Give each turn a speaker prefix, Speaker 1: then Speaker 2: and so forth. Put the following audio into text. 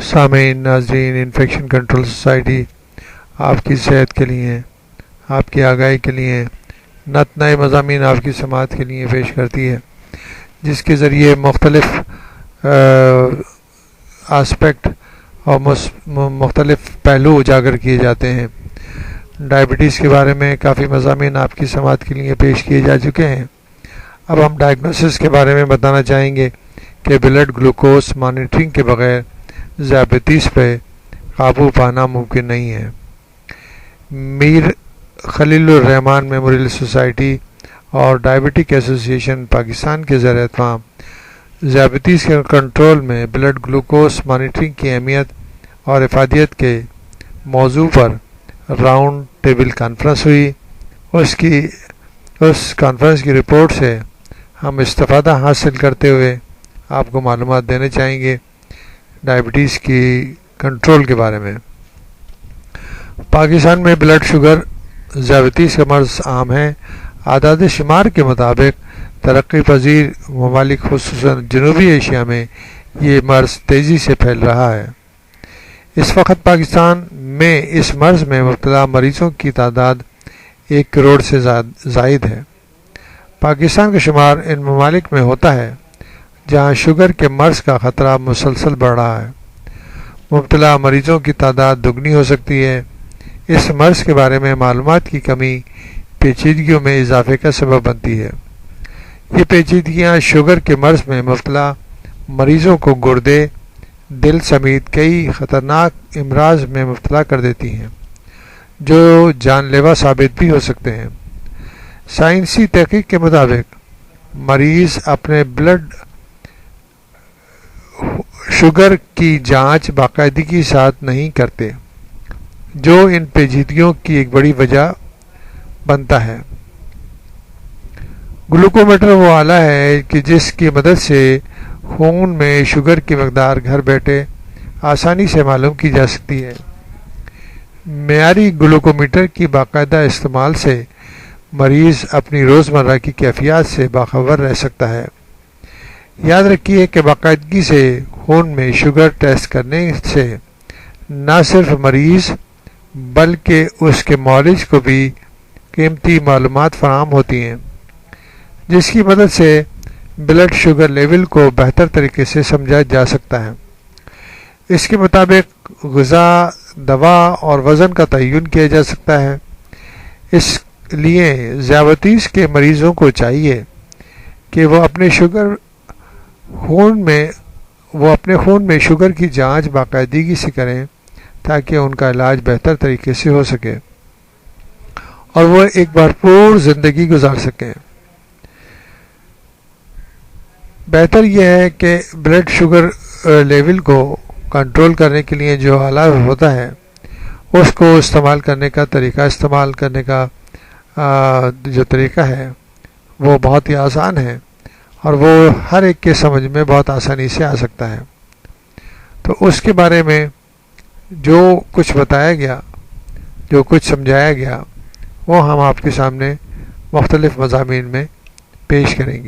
Speaker 1: سامعین ناظرین، infection control society آپ کی صحت کے لیے، آپ کی آگاہی کے لیے نت نئے مضامین آپ کی سماعت کے لیے پیش کرتی ہے، جس کے ذریعے مختلف آسپیکٹ اور مختلف پہلو اجاگر کیے جاتے ہیں۔ ڈائبٹیز کے بارے میں کافی مضامین آپ کی سماعت کے لیے پیش کیے جا چکے ہیں۔ اب ہم ڈائگنوسس کے بارے میں بتانا چاہیں گے کہ بلڈ گلوکوز مانیٹرنگ کے بغیر ذیابیطس پہ قابو پانا ممکن نہیں ہے۔ میر خلیل الرحمان میموریل سوسائٹی اور ڈائبٹک ایسوسی ایشن پاکستان کے زیر اہتمام ذیابیطس کے کنٹرول میں بلڈ گلوکوز مانیٹرنگ کی اہمیت اور افادیت کے موضوع پر راؤنڈ ٹیبل کانفرنس ہوئی۔ اس کانفرنس کی رپورٹ سے ہم استفادہ حاصل کرتے ہوئے آپ کو معلومات دینے چاہیں گے ڈائبٹیز کی کنٹرول کے بارے میں۔ پاکستان میں بلڈ شوگر ذیابیطس کا مرض عام ہے۔ اعداد شمار کے مطابق ترقی پذیر ممالک خصوصاً جنوبی ایشیا میں یہ مرض تیزی سے پھیل رہا ہے۔ اس وقت پاکستان میں اس مرض میں مبتلا مریضوں کی تعداد 1 کروڑ سے زائد ہے۔ پاکستان کا شمار ان ممالک میں ہوتا ہے جہاں شوگر کے مرض کا خطرہ مسلسل بڑھ رہا ہے۔ مبتلا مریضوں کی تعداد دگنی ہو سکتی ہے۔ اس مرض کے بارے میں معلومات کی کمی پیچیدگیوں میں اضافے کا سبب بنتی ہے۔ یہ پیچیدگیاں شوگر کے مرض میں مبتلا مریضوں کو گردے، دل سمیت کئی خطرناک امراض میں مبتلا کر دیتی ہیں جو جان لیوا ثابت بھی ہو سکتے ہیں۔ سائنسی تحقیق کے مطابق مریض اپنے بلڈ شوگر کی جانچ باقاعدگی کے ساتھ نہیں کرتے، جو ان پیچیدگیوں کی ایک بڑی وجہ بنتا ہے۔ گلوکومیٹر وہ آلہ ہے کہ جس کی مدد سے خون میں شوگر کی مقدار گھر بیٹھے آسانی سے معلوم کی جا سکتی ہے۔ معیاری گلوکومیٹر کی باقاعدہ استعمال سے مریض اپنی روزمرہ کی کیفیات سے باخبر رہ سکتا ہے۔ یاد رکھیے کہ باقاعدگی سے خون میں شوگر ٹیسٹ کرنے سے نہ صرف مریض بلکہ اس کے معالج کو بھی قیمتی معلومات فراہم ہوتی ہیں، جس کی مدد سے بلڈ شوگر لیول کو بہتر طریقے سے سمجھا جا سکتا ہے۔ اس کے مطابق غذا، دوا اور وزن کا تعین کیا جا سکتا ہے۔ اس لیے ذیابیطس کے مریضوں کو چاہیے کہ وہ اپنے خون میں شوگر کی جانچ باقاعدگی سے کریں تاکہ ان کا علاج بہتر طریقے سے ہو سکے اور وہ ایک بھرپور زندگی گزار سکیں۔ بہتر یہ ہے کہ بلڈ شوگر لیول کو کنٹرول کرنے کے لیے جو آلہ ہوتا ہے اس کو استعمال کرنے کا جو طریقہ ہے وہ بہت ہی آسان ہے اور وہ ہر ایک کے سمجھ میں بہت آسانی سے آ سکتا ہے۔ تو اس کے بارے میں جو کچھ بتایا گیا، جو کچھ سمجھایا گیا، وہ ہم آپ کے سامنے مختلف مضامین میں پیش کریں گے۔